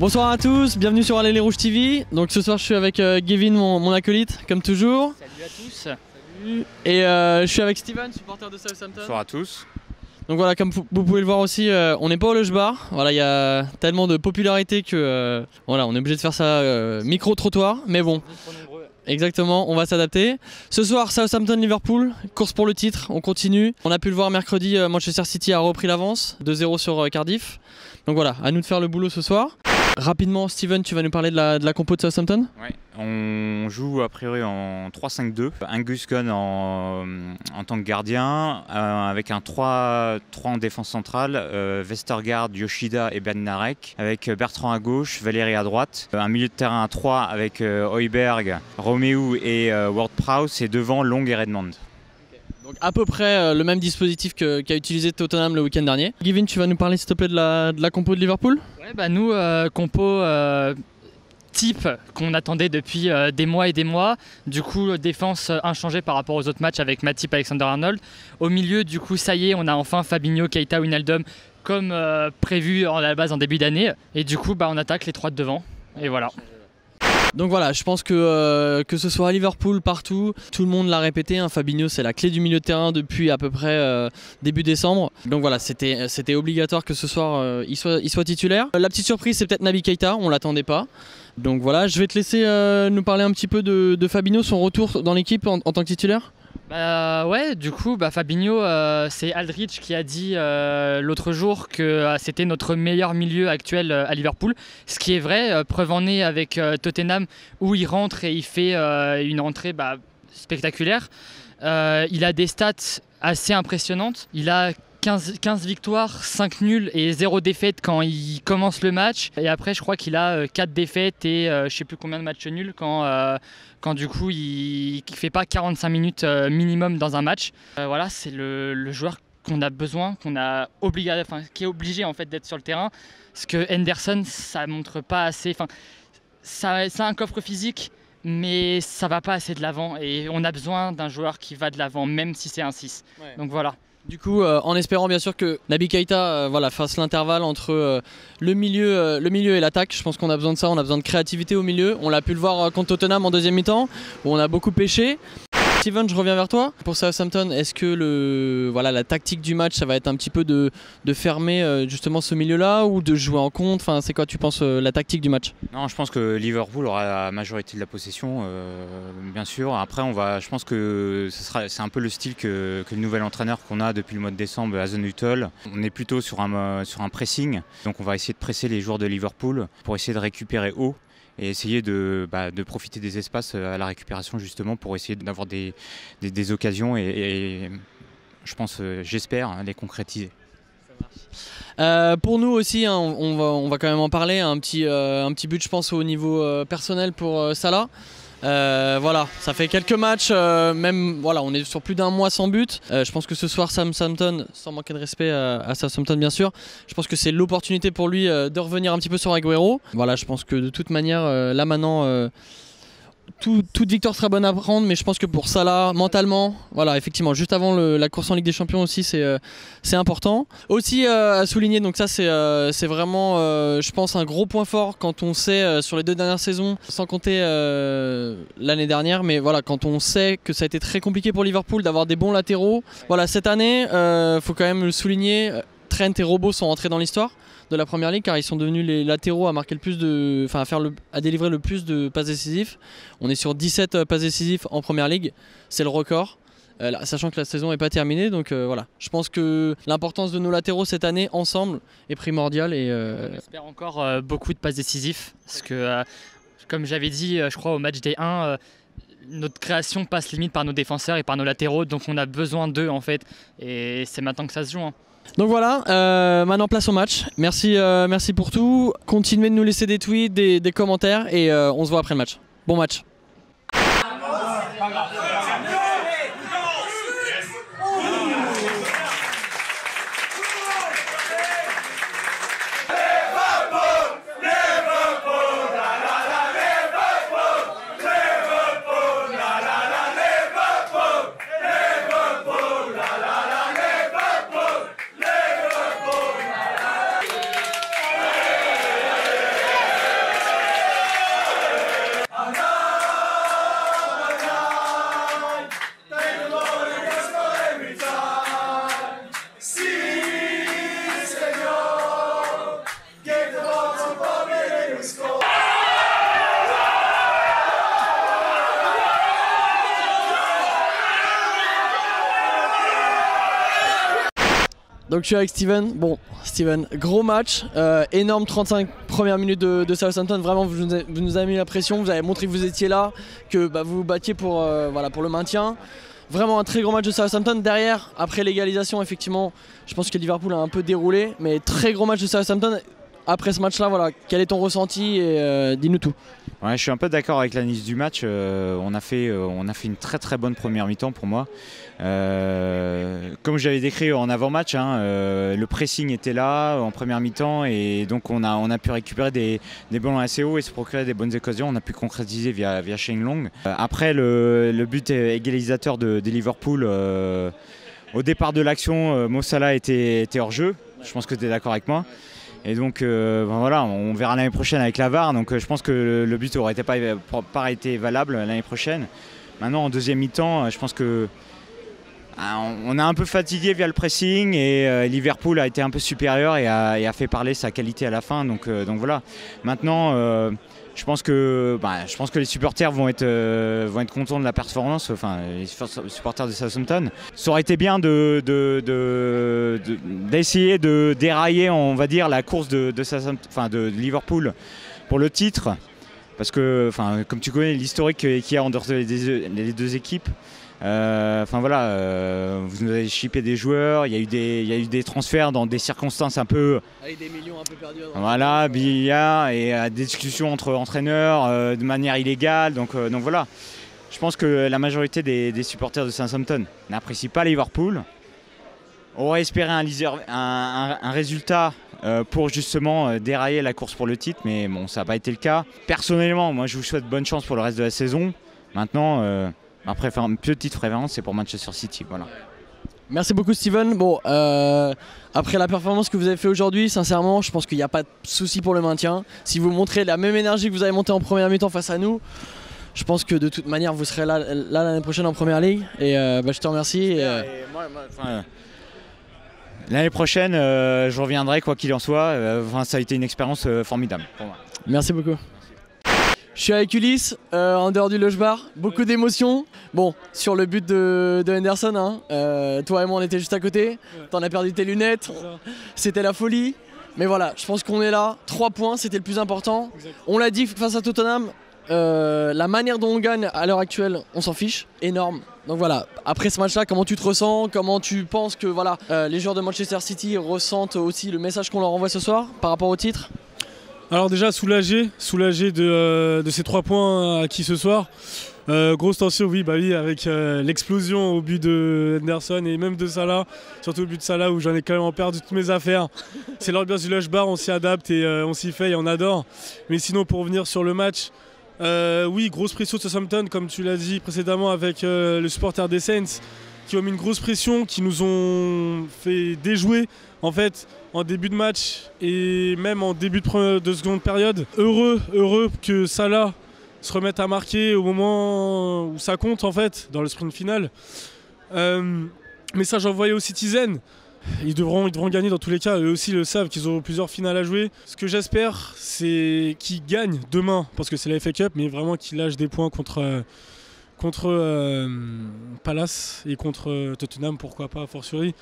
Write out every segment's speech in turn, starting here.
Bonsoir à tous, bienvenue sur Allez les Rouges TV. Donc ce soir je suis avec Gavin, mon acolyte, comme toujours. Salut à tous. Salut. Et je suis avec Steven, supporter de Southampton. Bonsoir à tous. Donc voilà, comme vous pouvez le voir aussi, on n'est pas au Lush Bar. Voilà, il y a tellement de popularité que voilà, on est obligé de faire ça micro-trottoir, mais bon. Exactement, on va s'adapter. Ce soir, Southampton-Liverpool, course pour le titre, on continue. On a pu le voir mercredi, Manchester City a repris l'avance, 2-0 sur Cardiff. Donc voilà, à nous de faire le boulot ce soir. Rapidement, Steven, tu vas nous parler de la compo de Southampton? Ouais, on joue a priori en 3-5-2. Angus Gunn en tant que gardien, avec un 3 en défense centrale, Vestergaard, Yoshida et Bednarek, avec Bertrand à gauche, Valéry à droite. Un milieu de terrain à 3 avec Højbjerg, Romeu et Ward-Prowse, et devant Long et Redmond. Donc à peu près le même dispositif qu'a utilisé Tottenham le week-end dernier. Gavin, tu vas nous parler s'il te plaît de la compo de Liverpool? Ouais, bah nous, compo type qu'on attendait depuis des mois et des mois. Du coup, défense inchangée par rapport aux autres matchs avec Matip, Alexander-Arnold. Au milieu, du coup, ça y est, on a enfin Fabinho, Keita, Wijnaldum comme prévu à la base en début d'année. Et du coup, bah, on attaque les trois de devant. Et voilà. Donc voilà, je pense que ce soit à Liverpool, partout, tout le monde l'a répété, hein, Fabinho c'est la clé du milieu de terrain depuis à peu près début décembre. Donc voilà, c'était obligatoire que ce soir il soit titulaire. La petite surprise c'est peut-être Naby Keita, on l'attendait pas. Donc voilà, je vais te laisser nous parler un petit peu de Fabinho, son retour dans l'équipe en tant que titulaire. Bah ouais, du coup, Fabinho, c'est Aldridge qui a dit l'autre jour que c'était notre meilleur milieu actuel à Liverpool. Ce qui est vrai, preuve en est avec Tottenham où il rentre et il fait une entrée spectaculaire. Il a des stats assez impressionnantes. Il a 15 victoires, 5 nuls et 0 défaite quand il commence le match. Et après, je crois qu'il a 4 défaites et je sais plus combien de matchs nuls quand du coup il ne fait pas 45 minutes minimum dans un match. Voilà, c'est le joueur qu'on a besoin, qui est obligé en fait d'être sur le terrain. Parce que Henderson, ça montre pas assez. Ça a un coffre physique, mais ça va pas assez de l'avant. Et on a besoin d'un joueur qui va de l'avant, même si c'est un 6. Ouais. Donc voilà. Du coup, en espérant bien sûr que Naby Keita fasse l'intervalle entre le milieu et l'attaque. Je pense qu'on a besoin de ça, on a besoin de créativité au milieu. On l'a pu le voir contre Tottenham en deuxième mi-temps, où on a beaucoup pêché. Steven, je reviens vers toi. Pour Southampton, est-ce que la tactique du match, ça va être un petit peu de fermer justement ce milieu-là ou de jouer en contre? Enfin, c'est quoi, tu penses, la tactique du match? Non, je pense que Liverpool aura la majorité de la possession, bien sûr. Après, je pense que c'est un peu le style que le nouvel entraîneur qu'on a depuis le mois de décembre, Hasenhüttl. On est plutôt sur un pressing. Donc on va essayer de presser les joueurs de Liverpool pour essayer de récupérer haut et essayer de profiter des espaces à la récupération justement pour essayer d'avoir des occasions et je pense, j'espère, les concrétiser. Pour nous aussi, hein, on va quand même en parler, un petit but je pense au niveau personnel pour Salah. Voilà, ça fait quelques matchs, on est sur plus d'un mois sans but. Je pense que ce soir Southampton, sans manquer de respect à Southampton bien sûr, je pense que c'est l'opportunité pour lui de revenir un petit peu sur Agüero. Voilà, je pense que de toute manière, là maintenant, toute victoire sera bonne à prendre, mais je pense que pour Salah, mentalement, voilà, effectivement, juste avant la course en Ligue des Champions aussi, c'est important. Aussi à souligner, donc ça c'est vraiment, je pense, un gros point fort quand on sait sur les 2 dernières saisons, sans compter l'année dernière, mais voilà, quand on sait que ça a été très compliqué pour Liverpool d'avoir des bons latéraux. Voilà, cette année, faut quand même le souligner, Trent et Robbo sont entrés dans l'histoire de la Première Ligue car ils sont devenus les latéraux à marquer le plus à délivrer le plus de passes décisives. On est sur 17 passes décisives en Première Ligue, c'est le record. Sachant que la saison n'est pas terminée, donc voilà. Je pense que l'importance de nos latéraux cette année ensemble est primordiale et on espère encore beaucoup de passes décisives parce que comme j'avais dit, je crois au match des 1. Notre création passe limite par nos défenseurs et par nos latéraux, donc on a besoin d'eux en fait, et c'est maintenant que ça se joue. Hein. Donc voilà, maintenant place au match. Merci pour tout. Continuez de nous laisser des tweets, des commentaires et on se voit après le match. Bon match. Donc je suis avec Steven. Bon, Steven, gros match, énorme 35 premières minutes de Southampton. Vraiment, vous nous avez mis la pression, vous avez montré que vous étiez là, que vous vous battiez pour le maintien. Vraiment un très gros match de Southampton. Derrière, après l'égalisation, effectivement, je pense que Liverpool a un peu déroulé, mais très gros match de Southampton. Après ce match-là, voilà, quel est ton ressenti et dis-nous tout. Ouais, je suis un peu d'accord avec l'analyse du match. On a fait une très très bonne première mi-temps pour moi. Comme j'avais décrit en avant-match, le pressing était là en première mi-temps et donc on a pu récupérer des ballons assez hauts et se procurer des bonnes occasions. On a pu concrétiser via Shane Long. Après le but égalisateur de Liverpool, au départ de l'action, Mo Salah était hors jeu. Je pense que tu es d'accord avec moi. Et donc voilà, on verra l'année prochaine avec la VAR. Donc je pense que le but n'aurait pas été valable l'année prochaine. Maintenant en deuxième mi-temps, je pense que on a un peu fatigué via le pressing et Liverpool a été un peu supérieur et a fait parler sa qualité à la fin. Donc voilà. Maintenant, je pense que les supporters vont être contents de la performance, enfin les supporters de Southampton. Ça aurait été bien d'essayer de dérailler, on va dire, la course de Liverpool pour le titre, parce que, comme tu connais l'historique qu'il y a entre les deux équipes. Vous nous avez shippé des joueurs, il y a eu des transferts dans des circonstances un peu... Avec des millions un peu perdus. Voilà, billard et des discussions entre entraîneurs de manière illégale. Donc voilà, je pense que la majorité des supporters de Southampton n'apprécient pas Liverpool. Aurait espéré un résultat pour justement dérailler la course pour le titre, mais bon, ça n'a pas été le cas. Personnellement, moi je vous souhaite bonne chance pour le reste de la saison. Maintenant... Après, une petite préférence, c'est pour Manchester City. Voilà. Merci beaucoup, Steven. Bon, après la performance que vous avez fait aujourd'hui, sincèrement, je pense qu'il n'y a pas de souci pour le maintien. Si vous montrez la même énergie que vous avez montée en première mi-temps face à nous, je pense que de toute manière, vous serez là l'année prochaine en première ligue. Et je te remercie. L'année prochaine, je reviendrai quoi qu'il en soit. Ça a été une expérience formidable pour moi. Merci beaucoup. Je suis avec Ulysse, en dehors du Loge Bar, beaucoup d'émotions. Bon, sur le but de Henderson, toi et moi on était juste à côté, t'en as perdu tes lunettes, c'était la folie. Mais voilà, je pense qu'on est là, 3 points, c'était le plus important. On l'a dit face à Tottenham, la manière dont on gagne à l'heure actuelle, on s'en fiche, énorme. Donc voilà, après ce match-là, comment tu te ressens, comment tu penses que les joueurs de Manchester City ressentent aussi le message qu'on leur envoie ce soir par rapport au titre ? Alors déjà soulagé de ces 3 points acquis ce soir. Grosse tension, oui, avec l'explosion au but de Henderson et même de Salah, surtout au but de Salah où j'en ai quand même perdu toutes mes affaires. C'est l'ambiance du Lush Bar, on s'y adapte et on s'y fait et on adore. Mais sinon, pour revenir sur le match, oui, grosse pression de Southampton, comme tu l'as dit précédemment avec le supporter des Saints, qui ont mis une grosse pression, qui nous ont fait déjouer en fait en début de match et même en début de seconde période. Heureux que Salah se remette à marquer au moment où ça compte en fait, dans le sprint final. Message envoyé aux Citizens. Ils devront gagner dans tous les cas, eux aussi le savent qu'ils ont plusieurs finales à jouer. Ce que j'espère, c'est qu'ils gagnent demain, parce que c'est la FA Cup, mais vraiment qu'ils lâchent des points contre Palace et contre Tottenham, pourquoi pas, a fortiori.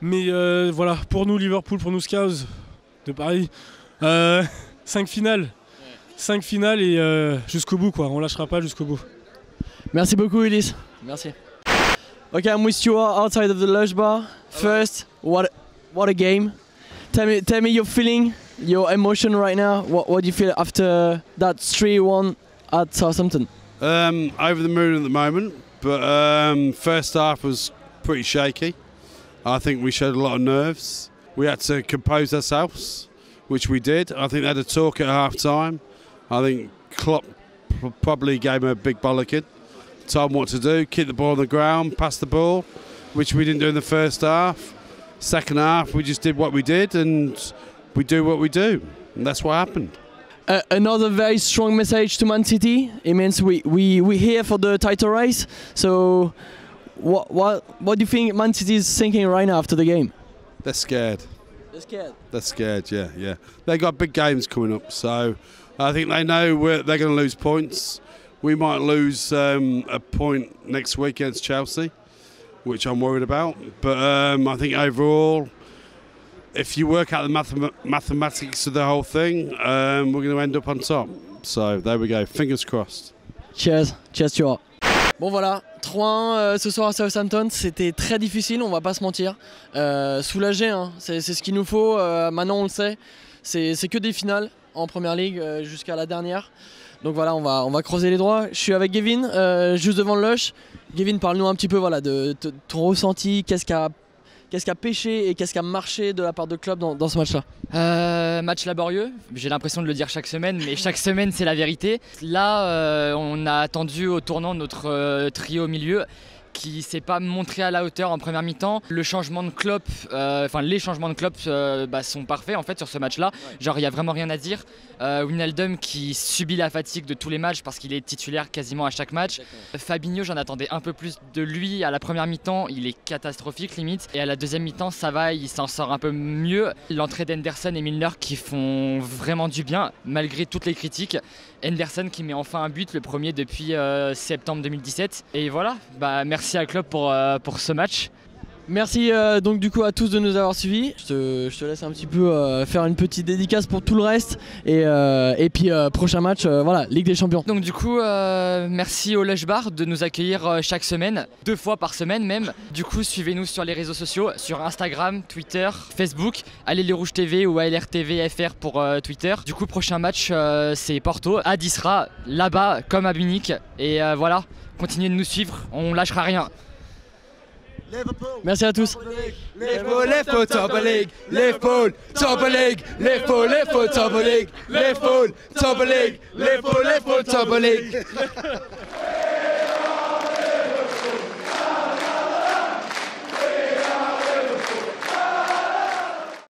Mais voilà, pour nous Liverpool, pour nous Scouts de Paris, 5 finales. 5 finales et jusqu'au bout, quoi. On lâchera pas jusqu'au bout. Merci beaucoup, Ulysse. Merci. Okay, I'm with you outside of the Lush Bar. First, what a game. Tell me your feeling, your emotion right now. What do you feel after that 3-1 at Southampton? Over the moon at the moment, but first half was pretty shaky. I think we showed a lot of nerves. We had to compose ourselves, which we did. I think they had a talk at half time. I think Klopp probably gave him a big bollocking, told him what to do, kick the ball on the ground, pass the ball, which we didn't do in the first half. Second half, we just did what we did, and we do what we do, and that's what happened. Another very strong message to Man City. It means we here for the title race. So, what do you think Man City is thinking right now after the game? They're scared. They're scared. They're scared. Yeah. They got big games coming up, so I think they know they're going to lose points. We might lose a point next week against Chelsea, which I'm worried about. But I think overall, if you work out the mathematics of the whole thing, we're going to end up on top. So there we go, fingers crossed. Cheers, cheers tu vois. Bon voilà, 3-1 ce soir à Southampton, c'était très difficile, on va pas se mentir. Soulagé, hein, c'est ce qu'il nous faut, maintenant on le sait. C'est que des finales en Première Ligue jusqu'à la dernière. Donc voilà, on va creuser les droits. Je suis avec Gavin, juste devant le Lush. Gavin, parle-nous un petit peu voilà, de ton ressenti, qu'est-ce qui a pêché et qu'est-ce qui a marché de la part de Klopp dans ce match-là. Match laborieux, j'ai l'impression de le dire chaque semaine, mais chaque semaine c'est la vérité. Là, on a attendu au tournant notre trio au milieu qui s'est pas montré à la hauteur en première mi-temps. Le changement de Klopp, les changements de Klopp sont parfaits en fait sur ce match-là. Ouais. Genre il y a vraiment rien à dire. Wijnaldum qui subit la fatigue de tous les matchs parce qu'il est titulaire quasiment à chaque match. Fabinho, j'en attendais un peu plus de lui à la première mi-temps, il est catastrophique limite. Et à la deuxième mi-temps, ça va, il s'en sort un peu mieux. L'entrée d'Henderson et Milner qui font vraiment du bien malgré toutes les critiques. Henderson qui met enfin un but, le premier depuis septembre 2017. Et voilà, merci à Klopp pour ce match. Merci donc du coup à tous de nous avoir suivis. Je te laisse un petit peu faire une petite dédicace pour tout le reste. Et puis prochain match, voilà, Ligue des Champions. Donc du coup, merci au Lush Bar de nous accueillir chaque semaine, 2 fois par semaine même. Du coup, suivez-nous sur les réseaux sociaux, sur Instagram, Twitter, Facebook. Allez les Rouges TV ou ALR TV FR pour Twitter. Du coup, prochain match, c'est Porto, à Disra, là-bas comme à Munich. Et voilà, continuez de nous suivre, on lâchera rien. Merci à tous. Liverpool, top of league. Liverpool, top of league. Liverpool, top of league. Liverpool, top of league. Liverpool, top of league.